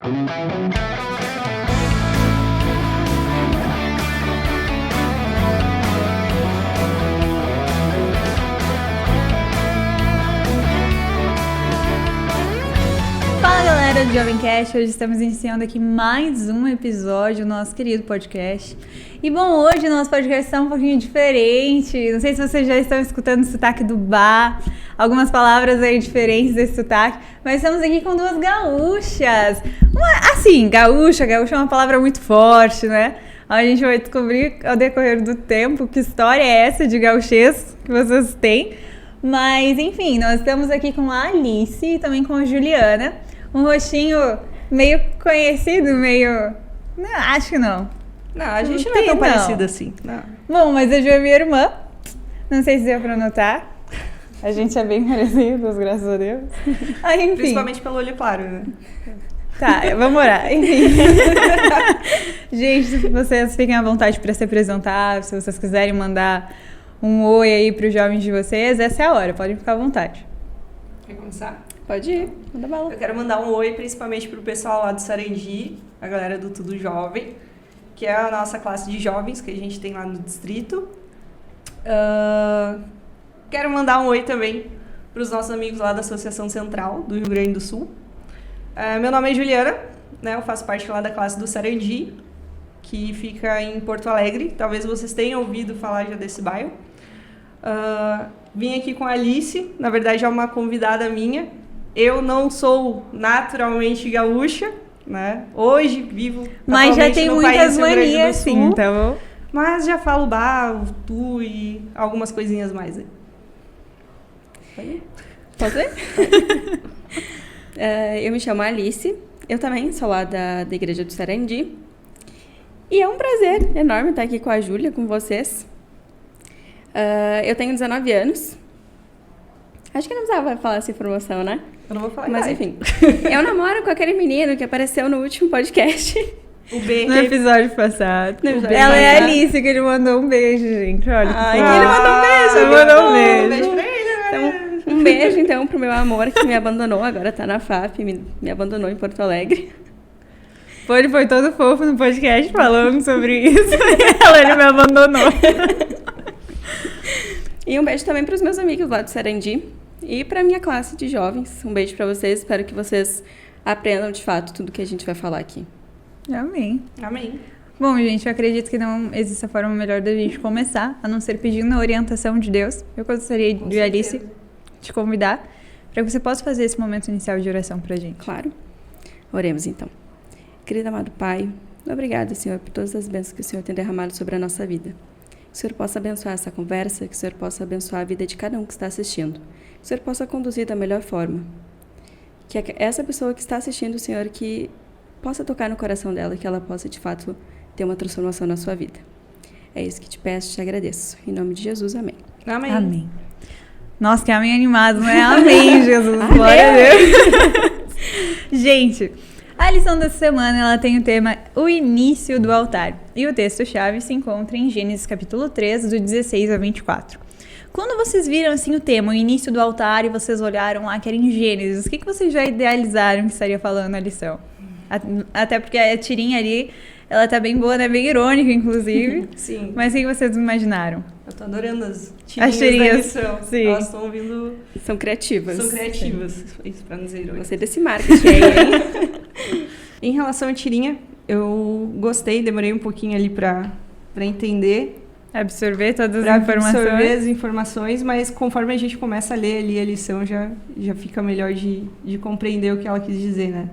Fala galera do Jovem Cast, hoje estamos iniciando aqui mais um episódio do nosso querido podcast. E bom, hoje o nosso podcast está um pouquinho diferente, não sei se vocês já estão escutando o sotaque do bar, algumas palavras aí diferentes desse sotaque, mas estamos aqui com duas gaúchas. Gaúcha é uma palavra muito forte, né? A gente vai descobrir ao decorrer do tempo que história é essa de gauchês que vocês têm. Mas, enfim, nós estamos aqui com a Alice e também com a Juliana. Um rostinho meio conhecido, meio... Não, acho que não. Não, a gente não é tão parecida assim. Não. Bom, mas a Ju é minha irmã. Não sei se deu pra notar. A gente é bem parecidas, graças a Deus. Enfim. Principalmente pelo olho claro, né? Tá, vamos orar. Enfim. Gente, se vocês fiquem à vontade para se apresentar, se vocês quiserem mandar um oi aí para os jovens de vocês, essa é a hora, podem ficar à vontade. Quer começar? Pode ir, manda bala. Eu quero mandar um oi principalmente pro pessoal lá do Sarandi, a galera do Tudo Jovem, que é a nossa classe de jovens que a gente tem lá no distrito. Quero mandar um oi também pros nossos amigos lá da Associação Central do Rio Grande do Sul. Meu nome é Juliana, né? Eu faço parte lá da classe do Sarandi, que fica em Porto Alegre. Talvez vocês tenham ouvido falar já desse bairro. Vim aqui com a Alice, na verdade é uma convidada minha. Eu não sou naturalmente gaúcha, né? Hoje vivo mas já tem no muitas país do Rio Grande do manias, Sul, sim, tá bom? mas já falo bar, tu e algumas coisinhas mais aí. Posso ir? Eu me chamo Alice, eu também sou lá da Igreja do Sarandi. E é um prazer enorme estar aqui com a Júlia, com vocês. Eu tenho 19 anos. Acho que não precisava falar essa informação, né? Eu não vou falar. Mas enfim, eu namoro com aquele menino que apareceu no último podcast. O B. No episódio passado. episódio Ela é a passado. Alice, que ele mandou um beijo, gente. Olha. Ele mandou um beijo. Ele mandou um Um beijo. beijo pra ele, né? Então, um beijo então pro meu amor que me abandonou, agora tá na FAP, me abandonou em Porto Alegre. Ele foi todo fofo no podcast falando sobre isso. Ele me abandonou. E um beijo também para os meus amigos lá do Sarandi e para minha classe de jovens. Um beijo para vocês, espero que vocês aprendam de fato tudo que a gente vai falar aqui. Amém. Amém. Bom, gente, eu acredito que não existe a forma melhor da gente começar, a não ser pedindo a orientação de Deus. Eu gostaria de, Alice, te convidar para que você possa fazer esse momento inicial de oração pra gente. Claro. Oremos então. Querido amado Pai, obrigada, Senhor, por todas as bênçãos que o Senhor tem derramado sobre a nossa vida. Que o Senhor possa abençoar essa conversa, que o Senhor possa abençoar a vida de cada um que está assistindo. Que o Senhor possa conduzir da melhor forma. Que essa pessoa que está assistindo, Senhor, que possa tocar no coração dela, que ela possa, de fato, ter uma transformação na sua vida. É isso que te peço e te agradeço. Em nome de Jesus, amém. Amém. Amém. Nossa, que amém animado, não é? Amém, Jesus. Glória a Deus. Gente, a lição dessa semana ela tem o tema O Início do Altar. E o texto-chave se encontra em Gênesis capítulo 3, do 16 a 24. Quando vocês viram assim o tema, o início do altar, e vocês olharam lá que era em Gênesis, o que vocês já idealizaram que estaria falando a lição? Até porque a tirinha ali, ela tá bem boa, né? Bem irônica, inclusive. Sim. Mas o que vocês imaginaram? Eu tô adorando as As tirinhas tirinhas, da lição. sim. Elas estão vindo... São criativas. São criativas. Isso pra não dizer irônico. Você desse marketing aí, hein? Em relação à tirinha, eu gostei, demorei um pouquinho ali pra entender, Absorver todas pra as informações? absorver as informações, mas conforme a gente começa a ler ali a lição, já fica melhor de compreender o que ela quis dizer, né?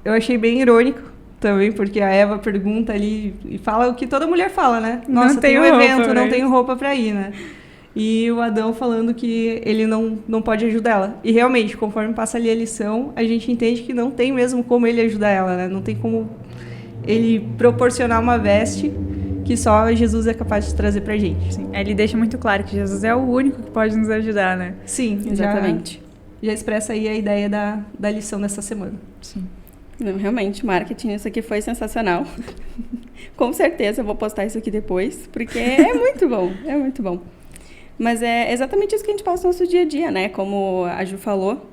Eu achei bem irônico também, porque a Eva pergunta ali e fala o que toda mulher fala, né? Nossa, tem um evento, não tenho roupa pra ir, né? E o Adão falando que ele não pode ajudar ela. E realmente, conforme passa ali a lição, a gente entende que não tem mesmo como ele ajudar ela, né? Não tem como ele proporcionar uma veste que só Jesus é capaz de trazer pra gente. Sim, ele deixa muito claro que Jesus é o único que pode nos ajudar, né? Sim, Exatamente. Já expressa aí a ideia da lição dessa semana. Sim. Não, realmente, marketing, isso aqui foi sensacional. Com certeza eu vou postar isso aqui depois, porque é muito bom, é muito bom. Mas é exatamente isso que a gente passa no nosso dia a dia, né? Como a Ju falou,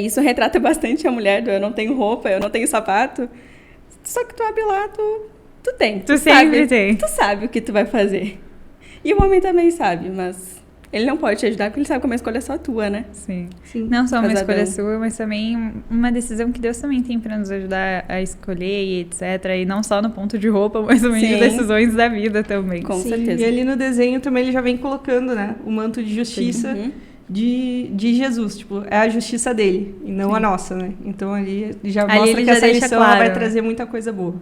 Isso retrata bastante a mulher do eu não tenho roupa, eu não tenho sapato. Só que tu abre lá, tu tem. Tu sempre tem. Tu sabe o que tu vai fazer. E o homem também sabe, mas ele não pode te ajudar porque ele sabe que é uma escolha só tua, né? Sim. Sim. Não só uma Casadão. escolha sua, mas também uma decisão que Deus também tem para nos ajudar a escolher e etc. E não só no ponto de roupa, mas também de Sim. decisões da vida também. Com Sim, certeza. E ali no desenho também ele já vem colocando, né, o manto de justiça Uhum. de Jesus. Tipo, é a justiça dele e não a nossa, né? Então ali já Ali mostra ele que já essa deixa lição claro, ela vai né? trazer muita coisa boa.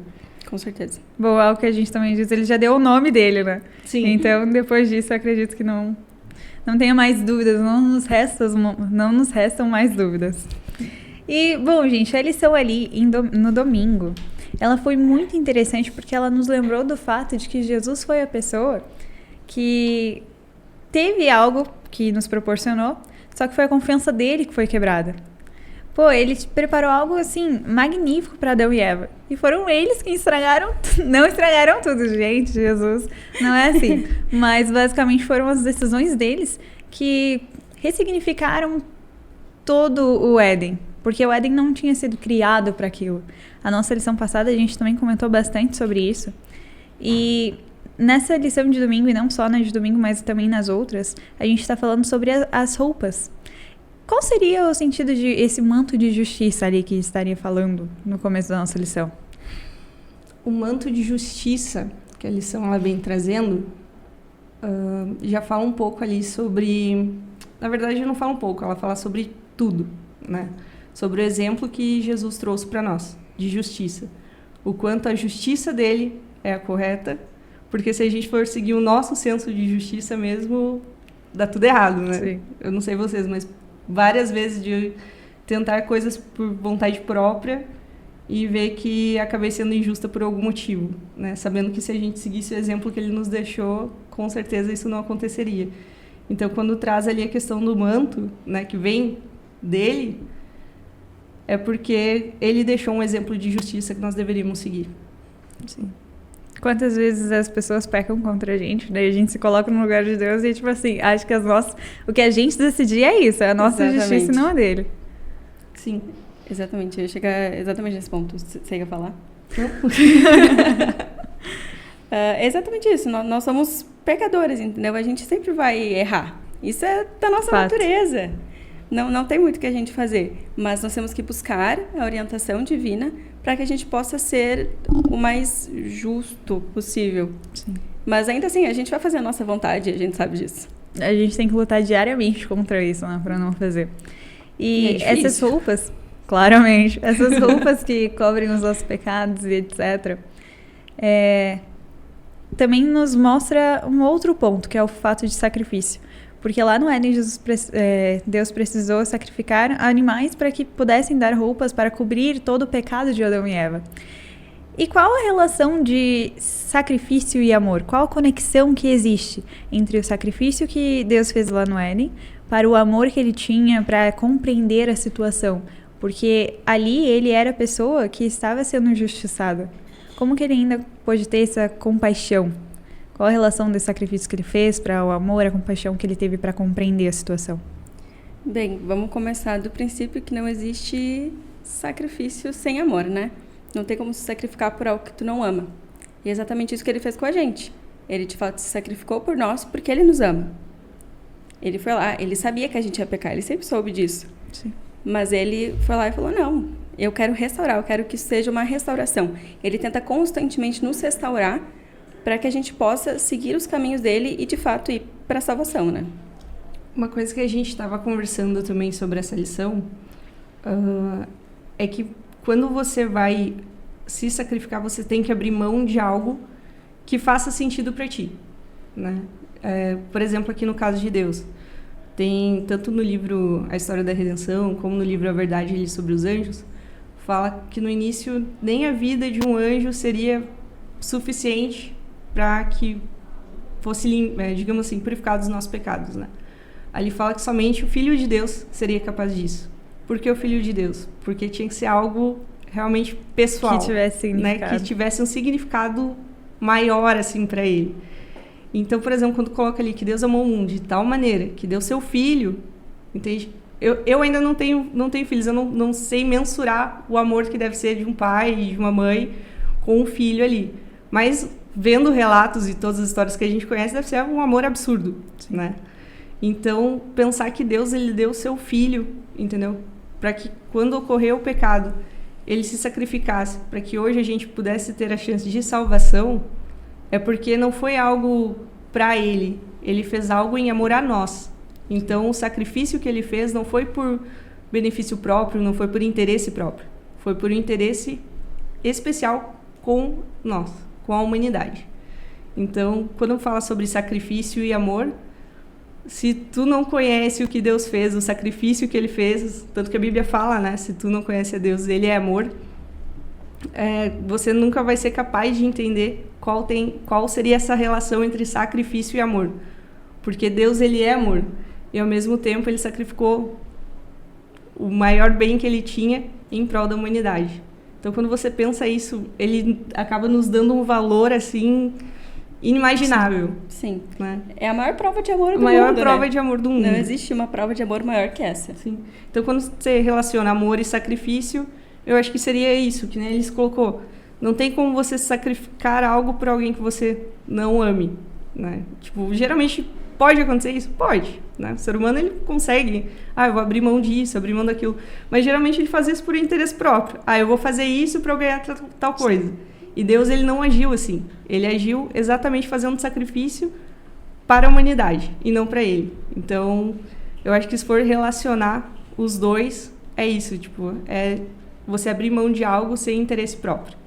Com certeza. Bom, é o que a gente também diz, ele já deu o nome dele, né? Sim. Então, depois disso, eu acredito que não tenha mais dúvidas, não nos restam mais dúvidas. E, bom, gente, a lição ali no domingo, ela foi muito interessante porque ela nos lembrou do fato de que Jesus foi a pessoa que teve algo que nos proporcionou, só que foi a confiança dele que foi quebrada. Pô, ele preparou algo, assim, magnífico para Adão e Eva. E foram eles que não estragaram tudo, gente, Jesus. Não é assim. Mas, basicamente, foram as decisões deles que ressignificaram todo o Éden. Porque o Éden não tinha sido criado para aquilo. A nossa lição passada, a gente também comentou bastante sobre isso. E nessa lição de domingo, e não só na de domingo, mas também nas outras, a gente está falando sobre as roupas. Qual seria o sentido de esse manto de justiça ali que estaria falando no começo da nossa lição? O manto de justiça que a lição ela vem trazendo já fala um pouco ali sobre... Na verdade, não fala um pouco, ela fala sobre tudo, né? Sobre o exemplo que Jesus trouxe para nós, de justiça. O quanto a justiça dele é a correta, porque se a gente for seguir o nosso senso de justiça mesmo, dá tudo errado, né? Sim. Eu não sei vocês, mas várias vezes de tentar coisas por vontade própria e ver que acabei sendo injusta por algum motivo, né? Sabendo que se a gente seguisse o exemplo que ele nos deixou, com certeza isso não aconteceria. Então, quando traz ali a questão do manto, né, que vem dele, é porque ele deixou um exemplo de justiça que nós deveríamos seguir. Sim. Quantas vezes as pessoas pecam contra a gente, daí a gente se coloca no lugar de Deus e, tipo assim, acho que o que a gente decidir é isso, é a nossa Exatamente. justiça e não a dele. Sim. Exatamente. Eu ia chegar exatamente nesse ponto. Você ia falar? É exatamente isso. Nós somos pecadores, entendeu? A gente sempre vai errar. Isso é da nossa Fato. natureza. Não tem muito o que a gente fazer. Mas nós temos que buscar a orientação divina para que a gente possa ser o mais justo possível. Sim. Mas ainda assim, a gente vai fazer a nossa vontade, a gente sabe disso. A gente tem que lutar diariamente contra isso, né, pra não fazer. E É difícil. essas roupas, claramente, essas roupas que cobrem os nossos pecados e etc., também nos mostra um outro ponto, que é o fato de sacrifício. Porque lá no Éden, Deus precisou sacrificar animais para que pudessem dar roupas para cobrir todo o pecado de Adão e Eva. E qual a relação de sacrifício e amor? Qual a conexão que existe entre o sacrifício que Deus fez lá no Éden para o amor que ele tinha para compreender a situação? Porque ali ele era a pessoa que estava sendo injustiçada. Como que ele ainda pôde ter essa compaixão? Qual a relação desse sacrifício que ele fez para o amor, a compaixão que ele teve para compreender a situação? Bem, vamos começar do princípio que não existe sacrifício sem amor, né? Não tem como se sacrificar por algo que tu não ama. E é exatamente isso que ele fez com a gente. Ele, de fato, se sacrificou por nós porque ele nos ama. Ele foi lá, ele sabia que a gente ia pecar, ele sempre soube disso. Sim. Mas ele foi lá e falou, não, eu quero restaurar, eu quero que isso seja uma restauração. Ele tenta constantemente nos restaurar para que a gente possa seguir os caminhos dele e, de fato, ir para a salvação, né? Uma coisa que a gente estava conversando também sobre essa lição é que quando você vai se sacrificar, você tem que abrir mão de algo que faça sentido para ti, né? Por exemplo, aqui no caso de Deus, tem tanto no livro A História da Redenção, como no livro A Verdade ali sobre os anjos, fala que no início nem a vida de um anjo seria suficiente para que fosse, digamos assim, purificado dos nossos pecados, né? Ali fala que somente o Filho de Deus seria capaz disso. Por que o Filho de Deus? Porque tinha que ser algo realmente pessoal. Que tivesse significado. Né? Que tivesse um significado maior, assim, para ele. Então, por exemplo, quando coloca ali que Deus amou o mundo de tal maneira que deu seu Filho, entende? Eu ainda não tenho filhos, eu não sei mensurar o amor que deve ser de um pai e de uma mãe com um filho ali. Mas vendo relatos e todas as histórias que a gente conhece, deve ser um amor absurdo, né? Então, pensar que Deus, ele deu o seu filho, entendeu? Para que quando ocorreu o pecado, ele se sacrificasse, para que hoje a gente pudesse ter a chance de salvação, é porque não foi algo para ele fez algo em amor a nós. Então, o sacrifício que ele fez não foi por benefício próprio, não foi por interesse próprio, foi por um interesse especial com nós, com a humanidade. Então, quando fala sobre sacrifício e amor, se tu não conhece o que Deus fez, o sacrifício que ele fez, tanto que a Bíblia fala, né? Se tu não conhece a Deus, ele é amor, você nunca vai ser capaz de entender qual seria essa relação entre sacrifício e amor. Porque Deus, ele é amor. E, ao mesmo tempo, ele sacrificou o maior bem que ele tinha em prol da humanidade. Então, quando você pensa isso, ele acaba nos dando um valor, assim, inimaginável. Sim. Né? É a maior prova de amor do mundo, A maior prova de amor do mundo. Não existe uma prova de amor maior que essa. Sim. Então, quando você relaciona amor e sacrifício, eu acho que seria isso, que né, eles colocou. Não tem como você sacrificar algo por alguém que você não ame. Né? Tipo, geralmente pode acontecer isso? Pode. Né? O ser humano, ele consegue. Eu vou abrir mão disso, abrir mão daquilo. Mas, geralmente, ele faz isso por interesse próprio. Eu vou fazer isso para eu ganhar tal coisa. E Deus, ele não agiu assim. Ele agiu exatamente fazendo sacrifício para a humanidade e não para ele. Então, eu acho que se for relacionar os dois, é isso. Tipo, é você abrir mão de algo sem interesse próprio.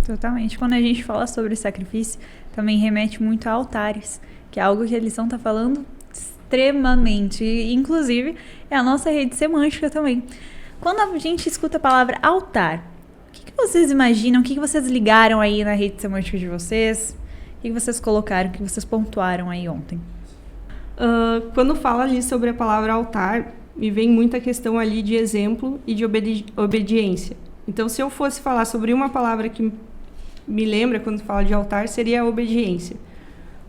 Totalmente. Quando a gente fala sobre sacrifício, também remete muito a altares, que é algo que a lição está falando extremamente. Inclusive, é a nossa rede semântica também. Quando a gente escuta a palavra altar, o que vocês imaginam? O que vocês ligaram aí na rede semântica de vocês? O que vocês colocaram? O que vocês pontuaram aí ontem? Quando fala ali sobre a palavra altar, me vem muita questão ali de exemplo e de obediência. Então, se eu fosse falar sobre uma palavra que me lembra quando fala de altar, seria a obediência.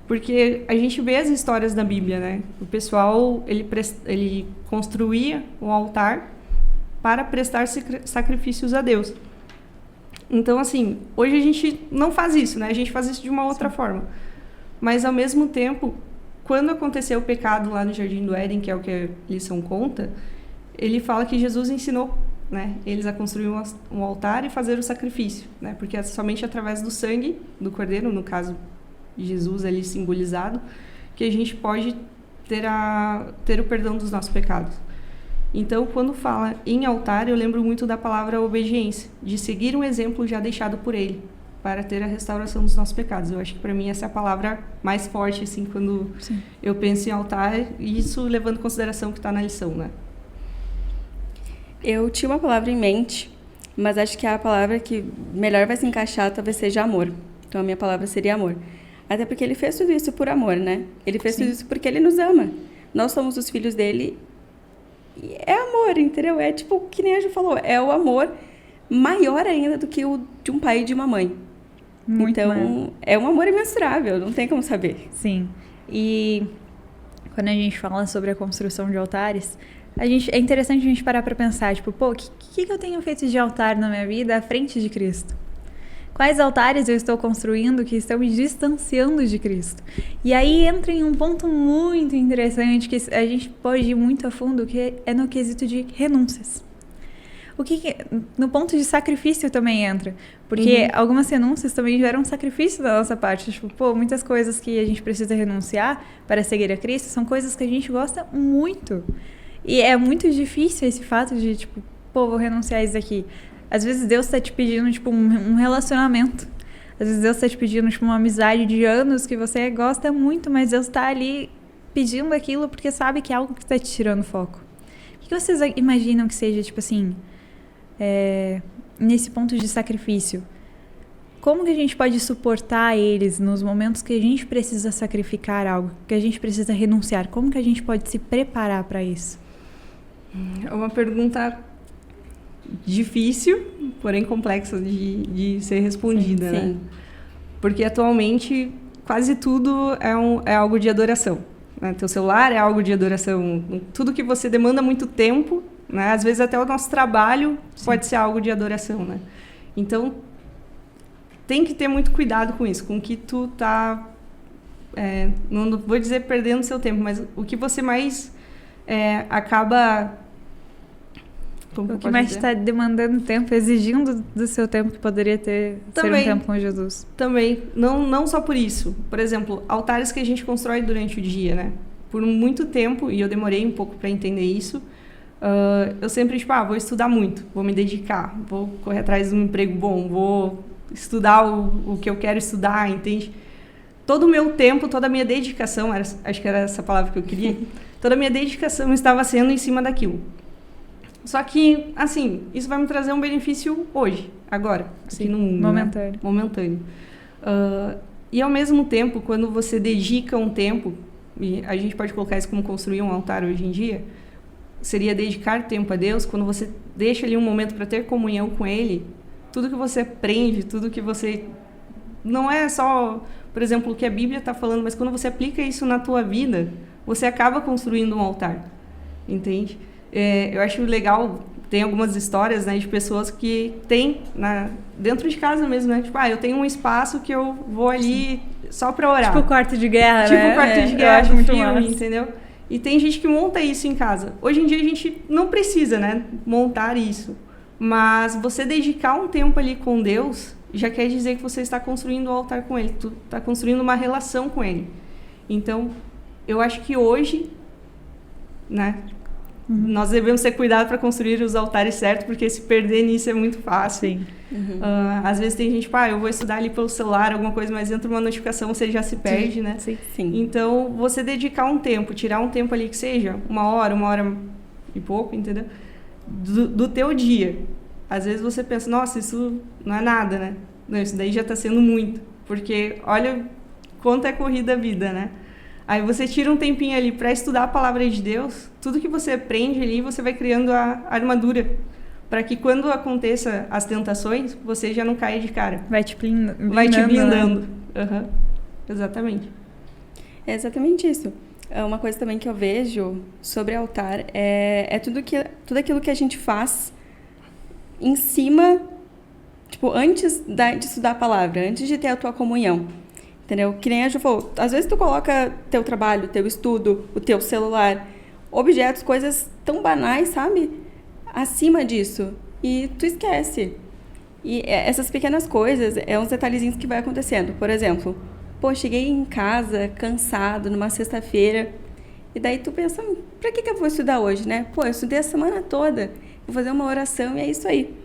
Porque a gente vê as histórias da Bíblia, né? O pessoal, ele construía um altar para prestar sacrifícios a Deus. Então, assim, hoje a gente não faz isso, né? A gente faz isso de uma outra forma. Mas, ao mesmo tempo, quando aconteceu o pecado lá no Jardim do Éden, que é o que a lição conta, ele fala que Jesus ensinou, né, eles a construir um altar e fazer o sacrifício, né? Porque é somente através do sangue do cordeiro, no caso Jesus ali simbolizado, que a gente pode ter o perdão dos nossos pecados. Então, quando fala em altar, eu lembro muito da palavra obediência, de seguir um exemplo já deixado por ele, para ter a restauração dos nossos pecados. Eu acho que, para mim, essa é a palavra mais forte, assim, quando eu penso em altar, e isso levando em consideração o que está na lição, né? Eu tinha uma palavra em mente, mas acho que a palavra que melhor vai se encaixar talvez seja amor. Então, a minha palavra seria amor. Até porque ele fez tudo isso por amor, né? Ele fez tudo isso porque ele nos ama. Nós somos os filhos dele. E é amor, entendeu? É tipo, que nem a Ju falou, é o amor maior ainda do que o de um pai e de uma mãe. Muito então, maior. É um amor imensurável, não tem como saber. Sim. E quando a gente fala sobre a construção de altares, é interessante a gente parar para pensar, tipo, o que eu tenho feito de altar na minha vida à frente de Cristo? Quais altares eu estou construindo que estão me distanciando de Cristo? E aí entra em um ponto muito interessante que a gente pode ir muito a fundo, que é no quesito de renúncias. No ponto de sacrifício também entra. Porque algumas renúncias também geram sacrifício da nossa parte. Tipo, muitas coisas que a gente precisa renunciar para seguir a Cristo são coisas que a gente gosta muito. E é muito difícil esse fato de, tipo, vou renunciar a isso aqui. Às vezes Deus está te pedindo, tipo, um relacionamento. Às vezes Deus está te pedindo, tipo, uma amizade de anos que você gosta muito, mas Deus está ali pedindo aquilo porque sabe que é algo que está te tirando foco. O que vocês imaginam que seja, tipo assim, nesse ponto de sacrifício? Como que a gente pode suportar eles nos momentos que a gente precisa sacrificar algo, que a gente precisa renunciar? Como que a gente pode se preparar para isso? É uma pergunta difícil, porém complexa de ser respondida, sim. né? Porque atualmente quase tudo é algo de adoração. né? Teu celular é algo de adoração. Tudo que você demanda muito tempo, né? Às vezes até o nosso trabalho pode ser algo de adoração, né? Então, tem que ter muito cuidado com isso, com o que tu tá... não vou dizer perdendo seu tempo, mas o que você mais acaba... O que mais está demandando tempo, exigindo do seu tempo que poderia ser um tempo com Jesus. Também. Não só por isso. Por exemplo, altares que a gente constrói durante o dia, né? Por muito tempo, e eu demorei um pouco para entender isso, eu sempre, vou estudar muito, vou me dedicar, vou correr atrás de um emprego bom, vou estudar o que eu quero estudar, entende? Todo o meu tempo, toda a minha dedicação, acho que era essa palavra que eu queria, toda a minha dedicação estava sendo em cima daquilo. Só que, assim, isso vai me trazer um benefício hoje, agora, aqui no mundo, momentâneo. Né? Momentâneo. E, ao mesmo tempo, quando você dedica um tempo, e a gente pode colocar isso como construir um altar hoje em dia, seria dedicar tempo a Deus, quando você deixa ali um momento para ter comunhão com Ele, tudo que você aprende, tudo que você... Não é só, por exemplo, o que a Bíblia está falando, mas quando você aplica isso na tua vida, você acaba construindo um altar, entende? Eu acho legal, tem algumas histórias, né, de pessoas que têm dentro de casa mesmo, né? Eu tenho um espaço que eu vou ali só para orar. Tipo quarto de guerra, né? Tipo quarto de guerra do filme, massa. entendeu? E tem gente que monta isso em casa. Hoje em dia a gente não precisa, né, montar isso. Mas você dedicar um tempo ali com Deus já quer dizer que você está construindo um altar com Ele. Tu está construindo uma relação com Ele. Então, eu acho que hoje, né... Nós devemos ter cuidado para construir os altares certos, porque se perder nisso é muito fácil. Sim. Às vezes tem gente, eu vou estudar ali pelo celular, alguma coisa, mas entra uma notificação, você já se perde, né? Sim. Então, você dedicar um tempo, tirar um tempo ali que seja uma hora e pouco, entendeu? Do teu dia. Às vezes você pensa, nossa, isso não é nada, né? Não, isso daí já está sendo muito, porque olha quanto é corrida a vida, né? Aí você tira um tempinho ali para estudar a palavra de Deus, tudo que você aprende ali, você vai criando a armadura, para que quando aconteça as tentações, você já não caia de cara. Vai te blindando. Vai te blindando. Né? Exatamente. É exatamente isso. Uma coisa também que eu vejo sobre altar é tudo aquilo que a gente faz em cima, antes de estudar a palavra, antes de ter a tua comunhão. Entendeu? Que nem a Ju falou, às vezes tu coloca teu trabalho, teu estudo, o teu celular, objetos, coisas tão banais, sabe? Acima disso. E tu esquece. E essas pequenas coisas, uns detalhezinhos que vai acontecendo. Por exemplo, cheguei em casa cansado, numa sexta-feira, e daí tu pensa, pra que eu vou estudar hoje, né? Eu estudei a semana toda, vou fazer uma oração e é isso aí.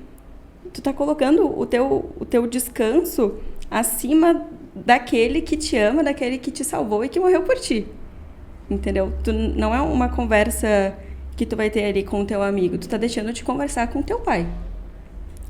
Tu tá colocando o teu descanso acima daquele que te ama, daquele que te salvou e que morreu por ti, entendeu? Não é uma conversa que tu vai ter ali com o teu amigo, tu tá deixando de conversar com o teu pai.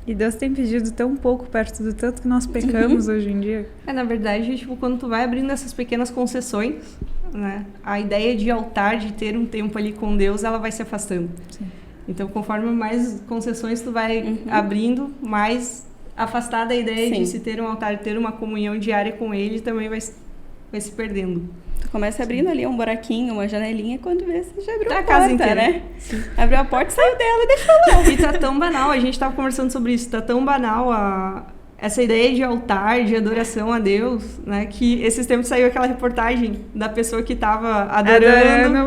E Deus tem pedido tão pouco perto do tanto que nós pecamos hoje em dia. Na verdade, quando tu vai abrindo essas pequenas concessões, né, a ideia de altar, de ter um tempo ali com Deus, ela vai se afastando. Sim. Então, conforme mais concessões tu vai abrindo, mais afastada da ideia de se ter um altar, ter uma comunhão diária com Ele, também vai se perdendo. Tu começa abrindo ali um buraquinho, uma janelinha, quando vê, você já abriu a casa porta, inteira, né? Sim. Abriu a porta, saiu dela e deixou lá. E tá tão banal, a gente tava conversando sobre isso, tá tão banal essa ideia de altar, de adoração a Deus, né? Que esses tempos saiu aquela reportagem da pessoa que tava adorando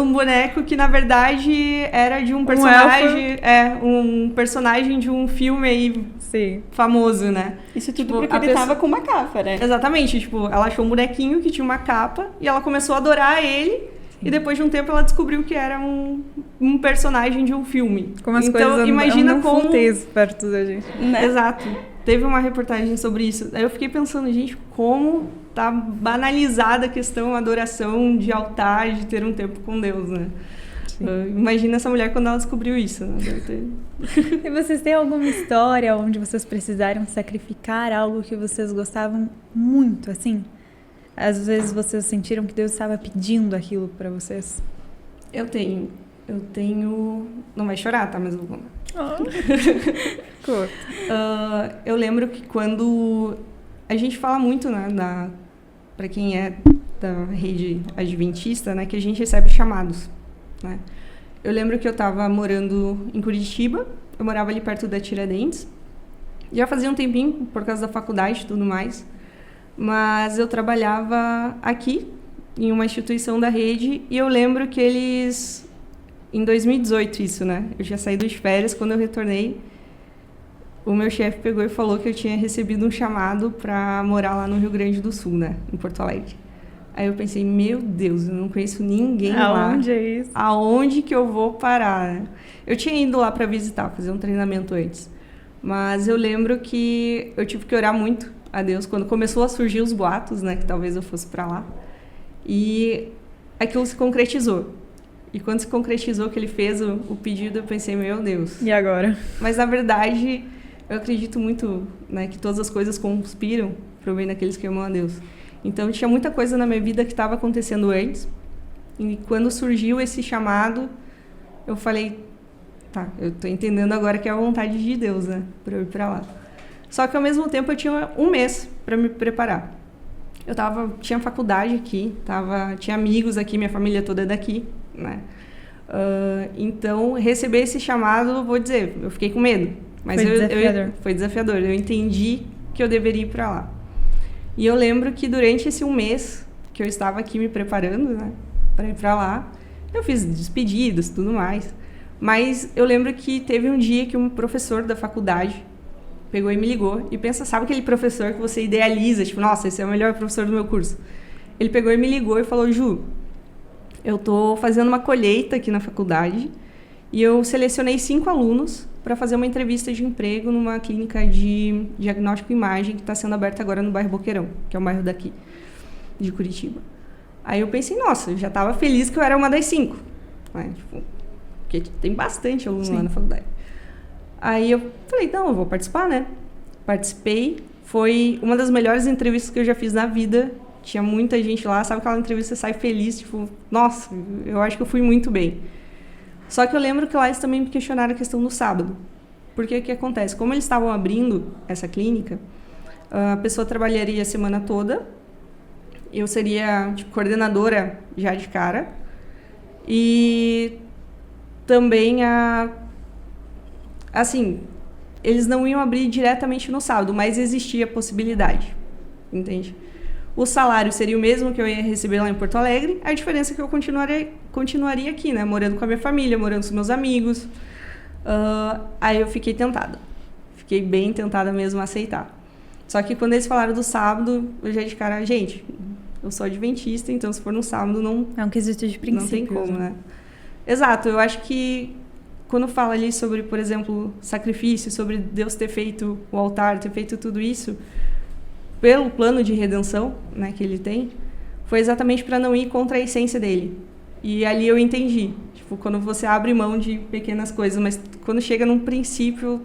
um boneco que, na verdade, era de um personagem... um personagem de um filme aí famoso, né? Isso tudo porque ele tava com uma capa, né? Exatamente, ela achou um bonequinho que tinha uma capa e ela começou a adorar ele. E depois de um tempo ela descobriu que era um personagem de um filme. Como as coisas imagina como perto da gente. Né? Exato. Teve uma reportagem sobre isso. Aí eu fiquei pensando, gente, como tá banalizada a questão da adoração de altar, de ter um tempo com Deus, né? Imagina essa mulher quando ela descobriu isso, né? E vocês têm alguma história onde vocês precisaram sacrificar algo que vocês gostavam muito, assim? Às vezes vocês sentiram que Deus estava pedindo aquilo para vocês? Eu tenho... Não vai chorar, tá? Mas eu vou contar. Eu lembro que quando... A gente fala muito, né? Para quem é da rede adventista, né, que a gente recebe chamados, né? Eu lembro que eu estava morando em Curitiba, eu morava ali perto da Tiradentes, já fazia um tempinho por causa da faculdade e tudo mais, mas eu trabalhava aqui em uma instituição da rede e eu lembro que eles, em 2018 isso, né, eu já saí das férias, quando eu retornei, o meu chefe pegou e falou que eu tinha recebido um chamado para morar lá no Rio Grande do Sul, né, em Porto Alegre. Aí eu pensei, meu Deus, eu não conheço ninguém lá. Aonde é isso? Aonde que eu vou parar, né? Eu tinha ido lá para visitar, fazer um treinamento antes. Mas eu lembro que eu tive que orar muito a Deus quando começou a surgir os boatos, né, que talvez eu fosse para lá. E aquilo se concretizou. E quando se concretizou que ele fez o pedido, eu pensei, meu Deus. E agora? Mas, na verdade, eu acredito muito, né, que todas as coisas conspiram para o bem daqueles que amam a Deus. Então, tinha muita coisa na minha vida que estava acontecendo antes. E quando surgiu esse chamado, eu falei, tá, eu tô entendendo agora que é a vontade de Deus, né, para eu ir para lá. Só que, ao mesmo tempo, eu tinha um mês para me preparar. Tinha faculdade aqui, tinha amigos aqui, minha família toda é daqui, né? Então, receber esse chamado, vou dizer, eu fiquei com medo. Mas foi desafiador. Eu entendi que eu deveria ir para lá. E eu lembro que durante esse um mês que eu estava aqui me preparando, né, para ir para lá, eu fiz despedidas e tudo mais. Mas eu lembro que teve um dia que um professor da faculdade pegou e me ligou. E pensa, sabe aquele professor que você idealiza? Tipo, nossa, esse é o melhor professor do meu curso. Ele pegou e me ligou e falou, Ju, eu tô fazendo uma colheita aqui na faculdade e eu selecionei 5 alunos para fazer uma entrevista de emprego numa clínica de diagnóstico e imagem que está sendo aberta agora no bairro Boqueirão, que é um bairro daqui, de Curitiba. Aí eu pensei, nossa, eu já estava feliz que eu era uma das 5. Né? Tipo, porque tem bastante aluno lá na faculdade. Aí eu falei, não, eu vou participar, né? Participei, foi uma das melhores entrevistas que eu já fiz na vida. Tinha muita gente lá, sabe aquela entrevista que você sai feliz, tipo, nossa, eu acho que eu fui muito bem. Só que eu lembro que lá eles também me questionaram a questão do sábado. Porque o que acontece? Como eles estavam abrindo essa clínica, a pessoa trabalharia a semana toda, eu seria tipo, coordenadora já de cara, e também assim, eles não iam abrir diretamente no sábado, mas existia a possibilidade, entende? O salário seria o mesmo que eu ia receber lá em Porto Alegre, a diferença é que eu continuaria aqui, né? Morando com a minha família, morando com os meus amigos. Aí eu fiquei tentada. Fiquei bem tentada mesmo a aceitar. Só que quando eles falaram do sábado, eu já de cara, gente, eu sou adventista, então se for no sábado não... É um quesito de princípios. Não tem como, né? Exato, eu acho que quando fala ali sobre, por exemplo, sacrifício, sobre Deus ter feito o altar, ter feito tudo isso... pelo plano de redenção, né, que ele tem, foi exatamente para não ir contra a essência dele. E ali eu entendi, tipo, quando você abre mão de pequenas coisas, mas quando chega num princípio,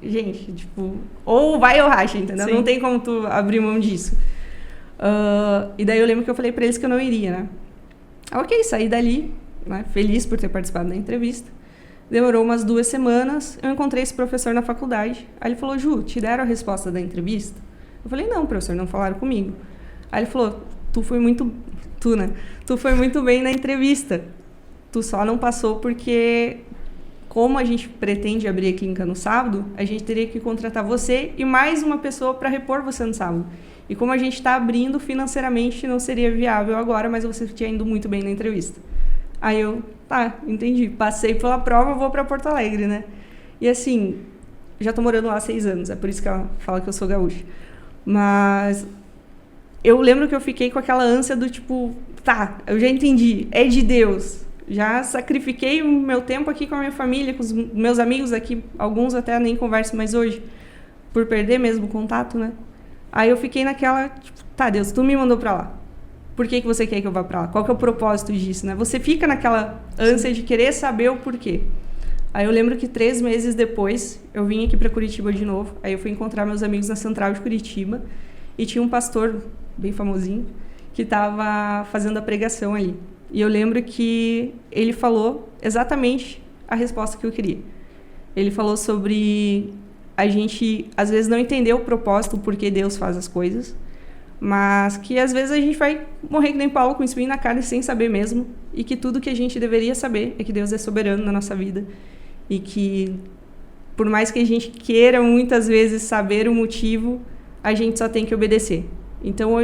gente, tipo, ou vai ou racha, entendeu? Sim. Não tem como tu abrir mão disso. E daí eu lembro que eu falei para eles que eu não iria, né? Ok, saí dali, né, feliz por ter participado da entrevista. Demorou umas 2 semanas, eu encontrei esse professor na faculdade. Aí ele falou, Ju, te deram a resposta da entrevista? Eu falei, não, professor, não falaram comigo. Aí ele falou, tu foi muito bem na entrevista. Tu só não passou porque, como a gente pretende abrir a clínica no sábado, a gente teria que contratar você e mais uma pessoa para repor você no sábado. E como a gente está abrindo financeiramente, não seria viável agora, mas você tinha ido muito bem na entrevista. Aí eu, tá, entendi. Passei pela prova, vou para Porto Alegre, né? E assim, já tô morando lá há 6 anos, é por isso que ela fala que eu sou gaúcha. Mas eu lembro que eu fiquei com aquela ânsia do tipo, tá, eu já entendi, é de Deus. Já sacrifiquei o meu tempo aqui com a minha família, com os meus amigos aqui, alguns até nem converso mais hoje, por perder mesmo o contato, né? Aí eu fiquei naquela, tipo, tá, Deus, tu me mandou pra lá. Por que você quer que eu vá pra lá? Qual que é o propósito disso, né? Você fica naquela ânsia de querer saber o porquê. Aí eu lembro que 3 meses depois, eu vim aqui para Curitiba de novo. Aí eu fui encontrar meus amigos na Central de Curitiba. E tinha um pastor, bem famosinho, que estava fazendo a pregação ali. E eu lembro que ele falou exatamente a resposta que eu queria. Ele falou sobre a gente, às vezes, não entender o propósito, o porquê Deus faz as coisas. Mas que às vezes a gente vai morrer que nem Paulo com espinho na carne sem saber mesmo. E que tudo que a gente deveria saber é que Deus é soberano na nossa vida. E que, por mais que a gente queira muitas vezes saber o motivo, a gente só tem que obedecer. Então,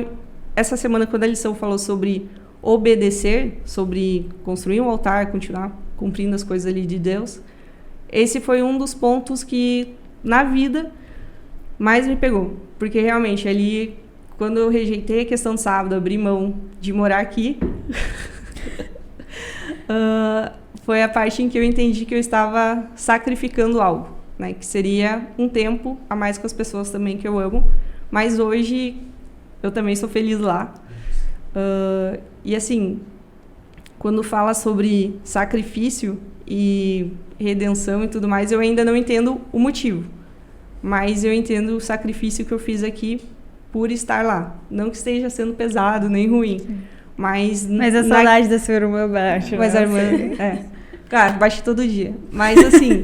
essa semana, quando a lição falou sobre obedecer, sobre construir um altar, continuar cumprindo as coisas ali de Deus, esse foi um dos pontos que, na vida, mais me pegou. Porque, realmente, ali, quando eu rejeitei a questão do sábado, abri mão de morar aqui, foi a parte em que eu entendi que eu estava sacrificando algo, né? Que seria um tempo a mais com as pessoas também que eu amo. Mas hoje, eu também sou feliz lá. E assim, quando fala sobre sacrifício e redenção e tudo mais, eu ainda não entendo o motivo. Mas eu entendo o sacrifício que eu fiz aqui por estar lá. Não que esteja sendo pesado nem ruim. Mas a saudade da sua irmã baixa. Mas a irmã... Claro, baixa todo dia. Mas assim,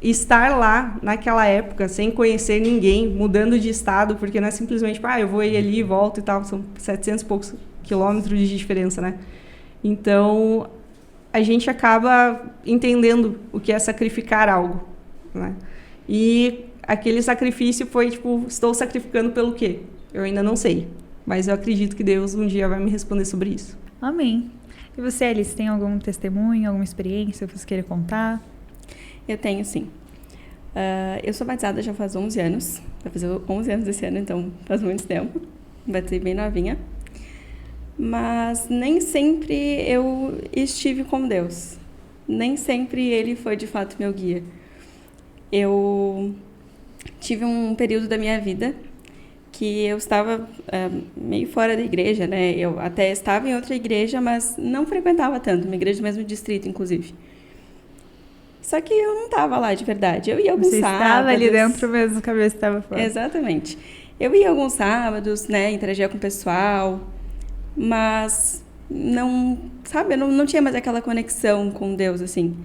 estar lá naquela época, sem conhecer ninguém, mudando de estado, porque não é simplesmente, eu vou ir ali e volto e tal, são 700 e poucos quilômetros de diferença, né? Então, a gente acaba entendendo o que é sacrificar algo, né? E aquele sacrifício foi, estou sacrificando pelo quê? Eu ainda não sei, mas eu acredito que Deus um dia vai me responder sobre isso. Amém. E você, Alice, tem algum testemunho, alguma experiência que você queira contar? Eu tenho, sim. Eu sou batizada já faz 11 anos. Vai fazer 11 anos esse ano, então faz muito tempo. Batizei bem novinha. Mas nem sempre eu estive com Deus. Nem sempre Ele foi, de fato, meu guia. Eu tive um período da minha vida que eu estava meio fora da igreja, né? Eu até estava em outra igreja, mas não frequentava tanto. Uma igreja do mesmo distrito, inclusive. Só que eu não estava lá de verdade. Eu ia alguns sábados. Você estava ali dentro mesmo, a cabeça estava fora. Exatamente. Eu ia alguns sábados, né? Interagia com o pessoal, mas não, sabe? Eu não tinha mais aquela conexão com Deus, assim.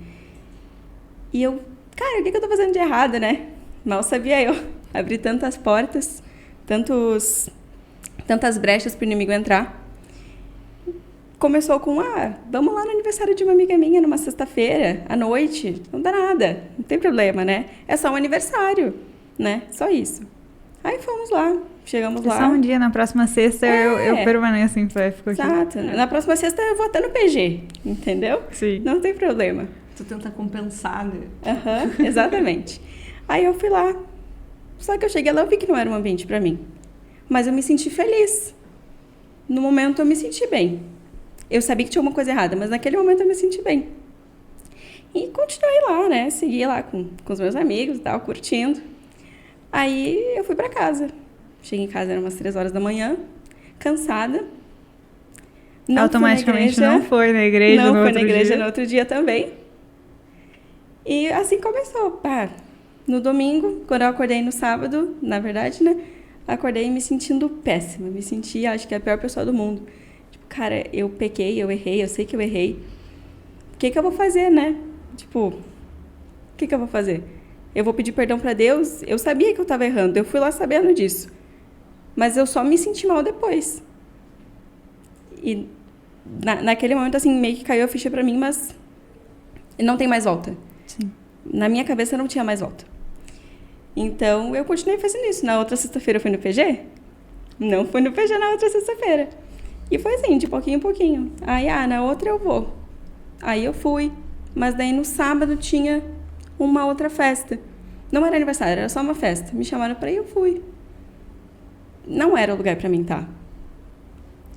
E eu, cara, o que eu tô fazendo de errado, né? Mal sabia eu. Abri tantas portas, tantas brechas para o inimigo entrar. Começou com, vamos lá no aniversário de uma amiga minha numa sexta-feira, à noite. Não dá nada, não tem problema, né? É só um aniversário, né? Só isso. Aí fomos lá, chegamos lá. Só um dia, na próxima sexta eu permaneço em fé, fico aqui. Exato. Na próxima sexta eu vou até no PG, entendeu? Sim. Não tem problema. Tu tenta compensar, né? Exatamente. Aí eu fui lá. Só que eu cheguei lá e vi que não era um ambiente pra mim. Mas eu me senti feliz. No momento eu me senti bem. Eu sabia que tinha uma coisa errada, mas naquele momento eu me senti bem. E continuei lá, né? Segui lá com os meus amigos e tal, curtindo. Aí eu fui pra casa. Cheguei em casa, eram umas 3 horas da manhã, cansada. Automaticamente não foi na igreja no outro dia. Não foi na igreja no outro dia também. E assim começou. No domingo, quando eu acordei no sábado, na verdade, né? Acordei me sentindo péssima. Me senti, acho que a pior pessoa do mundo. Cara, eu pequei, eu errei, eu sei que eu errei. O que eu vou fazer, né? O que eu vou fazer? Eu vou pedir perdão pra Deus? Eu sabia que eu tava errando, eu fui lá sabendo disso. Mas eu só me senti mal depois. E naquele momento, assim, meio que caiu a ficha pra mim, mas não tem mais volta. Sim. Na minha cabeça não tinha mais volta. Então, eu continuei fazendo isso. Na outra sexta-feira eu fui no PG? Não fui no PG na outra sexta-feira. E foi assim, de pouquinho em pouquinho. Aí, na outra eu vou. Aí eu fui. Mas daí no sábado tinha uma outra festa. Não era aniversário, era só uma festa. Me chamaram pra ir, eu fui. Não era o lugar pra mim, tá?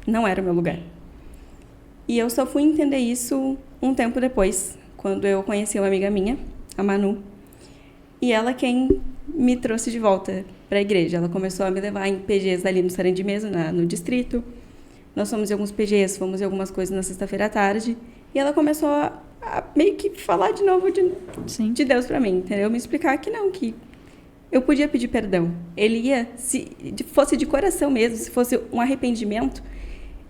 Não era o meu lugar. E eu só fui entender isso um tempo depois, quando eu conheci uma amiga minha, a Manu. E ela quem me trouxe de volta pra igreja. Ela começou a me levar em PGs ali no Sarém de Mesa, no distrito. Nós fomos em alguns PGs, fomos em algumas coisas na sexta-feira à tarde. E ela começou a meio que falar de novo de Deus pra mim, entendeu? Me explicar que não, que eu podia pedir perdão. Ele ia, se fosse de coração mesmo, se fosse um arrependimento,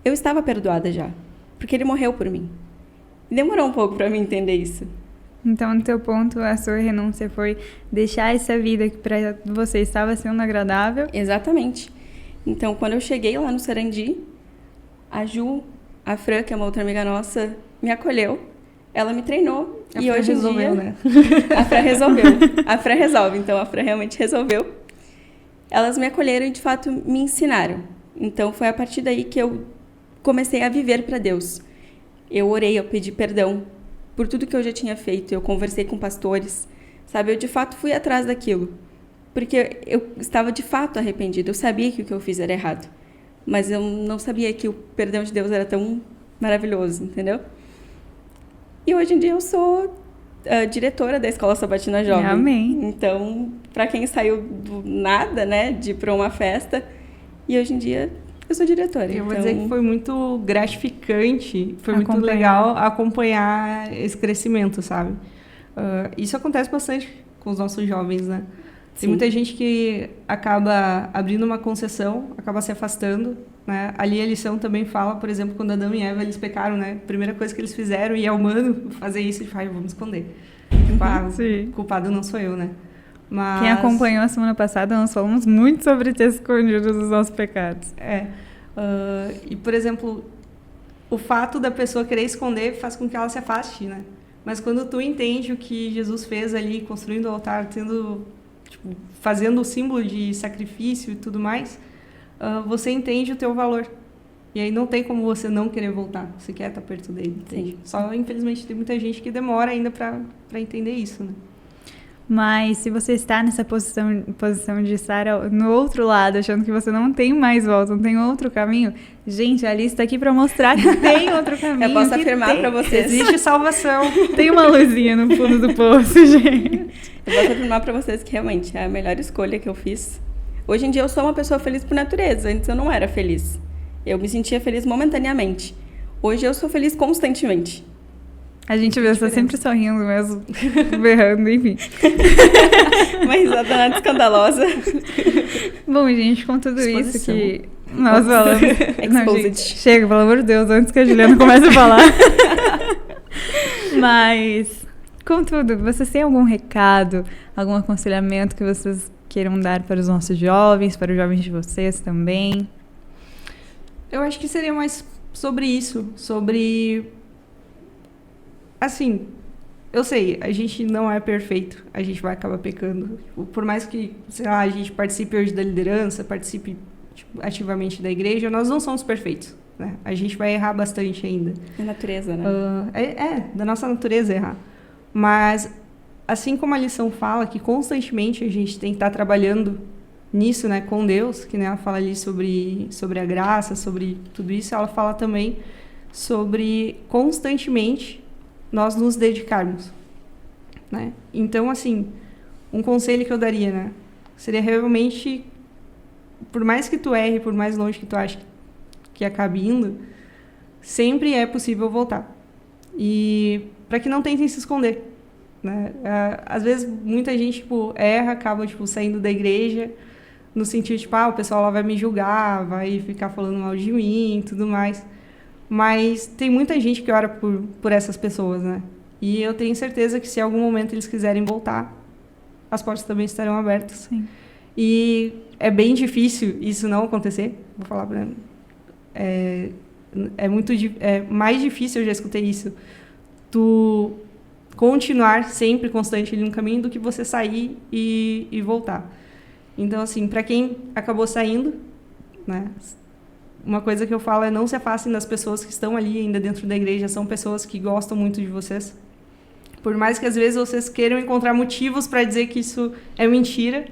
eu estava perdoada já. Porque ele morreu por mim. Demorou um pouco pra mim entender isso. Então, no teu ponto, a sua renúncia foi deixar essa vida que pra você estava sendo agradável. Exatamente. Então, quando eu cheguei lá no Sarandi, a Ju, a Fran, que é uma outra amiga nossa, me acolheu. Ela me treinou. A e Fran hoje em resolveu, dia, né? A Fran resolveu. A Fran resolve, então a Fran realmente resolveu. Elas me acolheram e, de fato, me ensinaram. Então, foi a partir daí que eu comecei a viver para Deus. Eu orei, eu pedi perdão por tudo que eu já tinha feito. Eu conversei com pastores, sabe? Eu, de fato, fui atrás daquilo. Porque eu estava, de fato, arrependida. Eu sabia que o que eu fiz era errado. Mas eu não sabia que o perdão de Deus era tão maravilhoso, entendeu? E hoje em dia eu sou diretora da Escola Sabatina Jovem. Amém. Então, para quem saiu do nada, né, de ir para uma festa, e hoje em dia eu sou diretora. Eu vou então... dizer que foi muito gratificante, foi muito Acompanhar. legal acompanhar esse crescimento, sabe? Isso acontece bastante com os nossos jovens, né? Tem Sim. muita gente que acaba abrindo uma concessão, acaba se afastando, né? Ali a lição também fala, por exemplo, quando Adão e Eva eles pecaram, né? A primeira coisa que eles fizeram, e é humano fazer isso, tipo, vamos esconder. Tipo, Sim. o culpado não sou eu, né? Mas... Quem acompanhou a semana passada, nós falamos muito sobre ter escondido os nossos pecados. E, por exemplo, o fato da pessoa querer esconder faz com que ela se afaste, né? Mas quando tu entende o que Jesus fez ali, construindo o altar, fazendo o símbolo de sacrifício e tudo mais, você entende o teu valor. E aí não tem como você não querer voltar. Você quer estar perto dele. Entende? Só, infelizmente, tem muita gente que demora ainda para entender isso, né? Mas se você está nessa posição de estar no outro lado, achando que você não tem mais volta, não tem outro caminho, gente, a Alice está aqui para mostrar que tem outro caminho. Eu posso afirmar para vocês. Existe salvação. Tem uma luzinha no fundo do poço, gente. Eu posso afirmar para vocês que realmente é a melhor escolha que eu fiz. Hoje em dia eu sou uma pessoa feliz por natureza. Antes eu não era feliz. Eu me sentia feliz momentaneamente. Hoje eu sou feliz constantemente. A gente vê você sempre sorrindo mesmo, berrando, enfim. Uma risada nada escandalosa. Bom, gente, com tudo isso Exposição. que nós falamos... Não, Exposed. gente, chega, pelo amor de Deus, antes que a Juliana comece a falar. Mas, contudo, vocês têm algum recado, algum aconselhamento que vocês queiram dar para os nossos jovens, para os jovens de vocês também? Eu acho que seria mais sobre isso, sobre... Assim, eu sei, a gente não é perfeito, a gente vai acabar pecando. Por mais que, sei lá, a gente participe hoje da liderança, participe ativamente da igreja, nós não somos perfeitos, né? A gente vai errar bastante ainda. É natureza, né? Da nossa natureza errar. Mas, assim como a lição fala que constantemente a gente tem que estar trabalhando nisso, né, com Deus, que né, ela fala ali sobre a graça, sobre tudo isso, ela fala também sobre constantemente nós nos dedicarmos, né? Então, assim, um conselho que eu daria, né, seria realmente, por mais que tu erre, por mais longe que tu ache que acabe indo, sempre é possível voltar. E para que não tentem se esconder, né? Às vezes, muita gente, erra, acaba, saindo da igreja, no sentido, o pessoal lá vai me julgar, vai ficar falando mal de mim e tudo mais. Mas tem muita gente que ora por essas pessoas, né? E eu tenho certeza que se em algum momento eles quiserem voltar, as portas também estarão abertas. Sim. E é bem difícil isso não acontecer. Vou falar pra... É mais difícil, eu já escutei isso, tu continuar sempre constante ali no caminho do que você sair e voltar. Então, assim, para quem acabou saindo, né? Uma coisa que eu falo é não se afastem das pessoas que estão ali ainda dentro da igreja, são pessoas que gostam muito de vocês. Por mais que às vezes vocês queiram encontrar motivos para dizer que isso é mentira,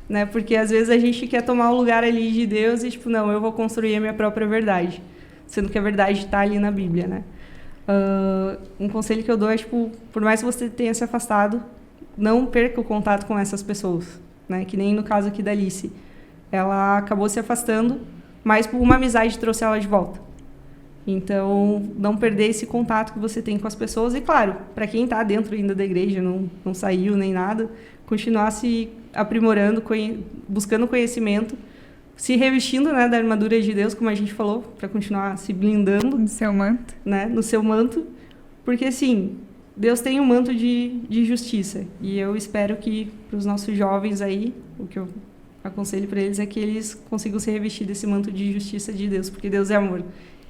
né? Porque às vezes a gente quer tomar o lugar ali de Deus e, não, eu vou construir a minha própria verdade. Sendo que a verdade está ali na Bíblia, né? Um conselho que eu dou é, por mais que você tenha se afastado, não perca o contato com essas pessoas, né? Que nem no caso aqui da Alice. Ela acabou se afastando, mas uma amizade trouxe ela de volta. Então, não perder esse contato que você tem com as pessoas. E, claro, para quem está dentro ainda da igreja, não saiu nem nada, continuar se aprimorando, buscando conhecimento, se revestindo, né, da armadura de Deus, como a gente falou, para continuar se blindando. No seu manto. Né, no seu manto. Porque, assim, Deus tem um manto de justiça. E eu espero que, para os nossos jovens aí, o que eu aconselho para eles é que eles consigam se revestir desse manto de justiça de Deus, porque Deus é amor.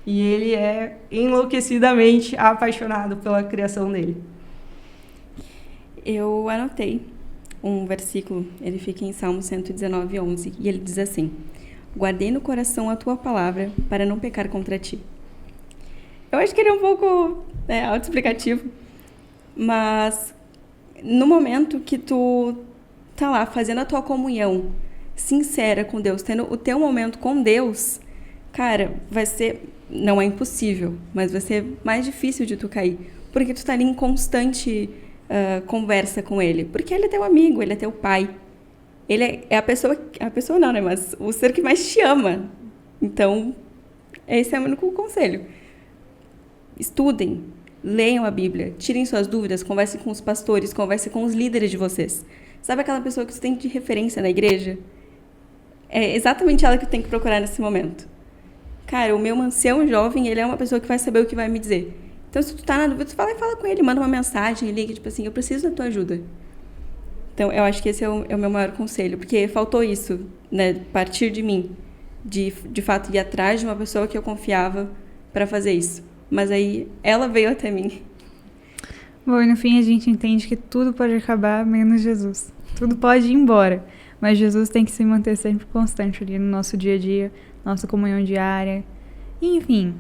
E ele é enlouquecidamente apaixonado pela criação dele. Eu anotei um versículo, ele fica em Salmo 119:11, e ele diz assim: guardei no coração a tua palavra para não pecar contra ti. Eu acho que ele é um pouco autoexplicativo, mas no momento que tu tá lá fazendo a tua comunhão sincera com Deus, tendo o teu momento com Deus, cara, vai ser, não é impossível, mas vai ser mais difícil de tu cair, porque tu tá ali em constante conversa com ele, porque ele é teu amigo, ele é teu pai, ele é a pessoa não, né, mas o ser que mais te ama. Então, esse é o único conselho. Estudem, leiam a Bíblia, tirem suas dúvidas, conversem com os pastores, conversem com os líderes de vocês. Sabe aquela pessoa que você tem de referência na igreja? É exatamente ela que tem que procurar nesse momento. Cara, o meu ancião jovem, ele é uma pessoa que vai saber o que vai me dizer. Então, se tu tá na dúvida, tu fala e fala com ele, manda uma mensagem, liga, tipo assim, eu preciso da tua ajuda. Então, eu acho que esse é o meu maior conselho, porque faltou isso, né, partir de mim, de fato ir atrás de uma pessoa que eu confiava para fazer isso. Mas aí, ela veio até mim. Bom, e no fim a gente entende que tudo pode acabar, menos Jesus. Tudo pode ir embora, mas Jesus tem que se manter sempre constante ali no nosso dia a dia, nossa comunhão diária. E, enfim,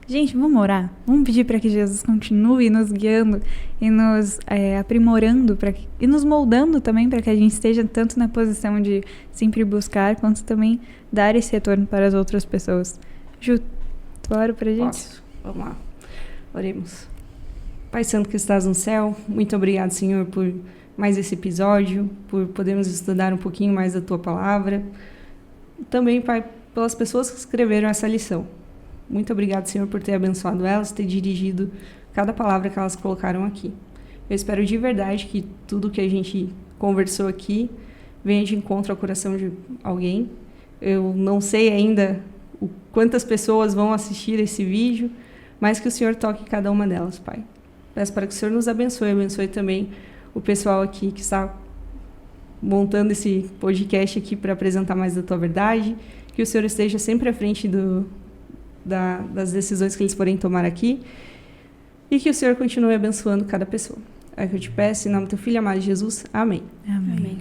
gente, vamos orar? Vamos pedir para que Jesus continue nos guiando e nos aprimorando e nos moldando também para que a gente esteja tanto na posição de sempre buscar, quanto também dar esse retorno para as outras pessoas. Ju, tu ora pra gente? Posso? Vamos lá. Oremos. Pai Santo que estás no céu, muito obrigado, Senhor, por mais esse episódio, por podermos estudar um pouquinho mais da Tua Palavra. Também, Pai, pelas pessoas que escreveram essa lição. Muito obrigado, Senhor, por ter abençoado elas, ter dirigido cada palavra que elas colocaram aqui. Eu espero de verdade que tudo que a gente conversou aqui venha de encontro ao coração de alguém. Eu não sei ainda quantas pessoas vão assistir esse vídeo, mas que o Senhor toque cada uma delas, Pai. Peço para que o Senhor nos abençoe também o pessoal aqui que está montando esse podcast aqui para apresentar mais da Tua verdade, que o Senhor esteja sempre à frente das decisões que eles forem tomar aqui e que o Senhor continue abençoando cada pessoa. É o que eu te peço, em nome do Teu Filho amado Jesus. Amém. Amém.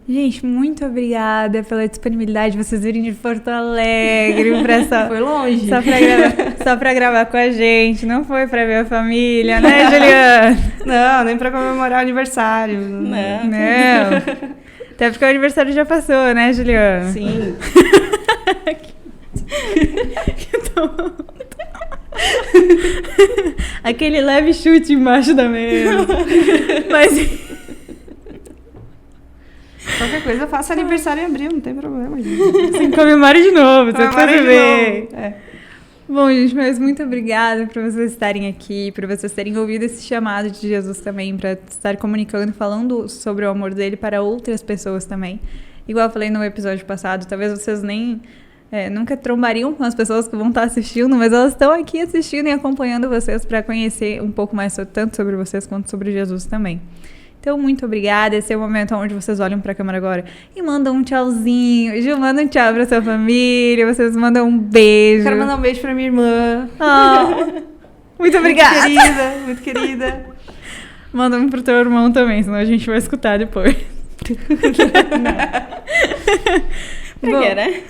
Gente, muito obrigada pela disponibilidade de vocês virem de Porto Alegre pra essa... Foi longe. Só pra gravar com a gente. Não foi pra ver a família, né, Juliana? Não, nem pra comemorar o aniversário. Não. Até porque o aniversário já passou, né, Juliana? Sim. Aquele leve chute embaixo da mesa. Mas... Qualquer coisa eu faço aniversário em abril, não tem problema, gente. Sim, comemore de novo, você pode ver. É. Bom, gente, mas muito obrigada por vocês estarem aqui, por vocês terem ouvido esse chamado de Jesus também, para estar comunicando, falando sobre o amor dele para outras pessoas também. Igual eu falei no episódio passado, talvez vocês nem nunca trombariam com as pessoas que vão estar assistindo, mas elas estão aqui assistindo e acompanhando vocês para conhecer um pouco mais tanto sobre vocês quanto sobre Jesus também. Então, muito obrigada. Esse é o momento onde vocês olham para a câmera agora e mandam um tchauzinho. Ju, manda um tchau para sua família. Vocês mandam um beijo. Quero mandar um beijo para minha irmã. Muito obrigada. Muito querida. Manda um pro teu irmão também, senão a gente vai escutar depois. Bom, né?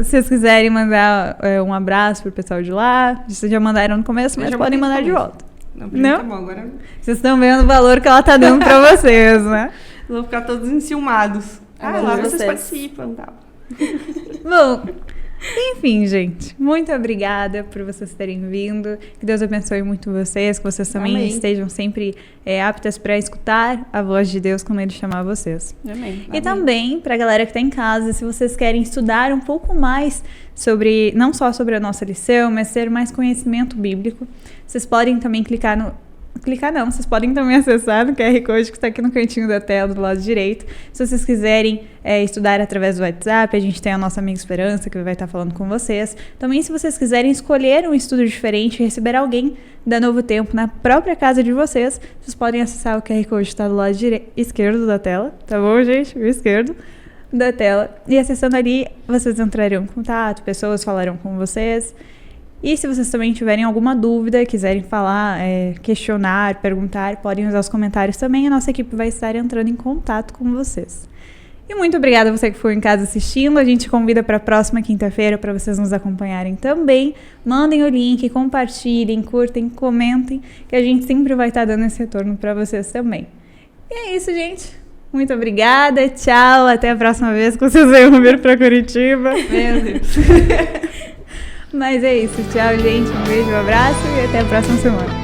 Se vocês quiserem mandar um abraço pro pessoal de lá, vocês já mandaram no começo, mas podem mandar de volta. Não? Tá bom, agora... Vocês estão vendo o valor que ela tá dando pra vocês, né? Vão ficar todos enciumados. Lá vocês participam, tá? Bom, enfim, gente. Muito obrigada por vocês terem vindo. Que Deus abençoe muito vocês. Que vocês também estejam sempre aptas para escutar a voz de Deus quando Ele chamar vocês. Amém. E também, pra galera que tá em casa, se vocês querem estudar um pouco mais sobre, não só sobre a nossa lição, mas ter mais conhecimento bíblico, vocês podem também vocês podem também acessar no QR Code que está aqui no cantinho da tela do lado direito. Se vocês quiserem estudar através do WhatsApp, a gente tem a nossa amiga Esperança que vai estar falando com vocês. Também, se vocês quiserem escolher um estudo diferente e receber alguém da Novo Tempo na própria casa de vocês, vocês podem acessar o QR Code que está do lado esquerdo da tela, tá bom, gente? O esquerdo. da tela. E acessando ali, vocês entrariam em contato, pessoas falarão com vocês. E se vocês também tiverem alguma dúvida, quiserem falar, questionar, perguntar, podem usar os comentários também. A nossa equipe vai estar entrando em contato com vocês. E muito obrigada a você que ficou em casa assistindo. A gente convida para a próxima quinta-feira para vocês nos acompanharem também. Mandem o link, compartilhem, curtem, comentem, que a gente sempre vai estar dando esse retorno para vocês também. E é isso, gente. Muito obrigada. Tchau. Até a próxima vez que vocês venham vir para Curitiba. Meu Deus. Mas é isso. Tchau, gente. Um beijo, um abraço e até a próxima semana.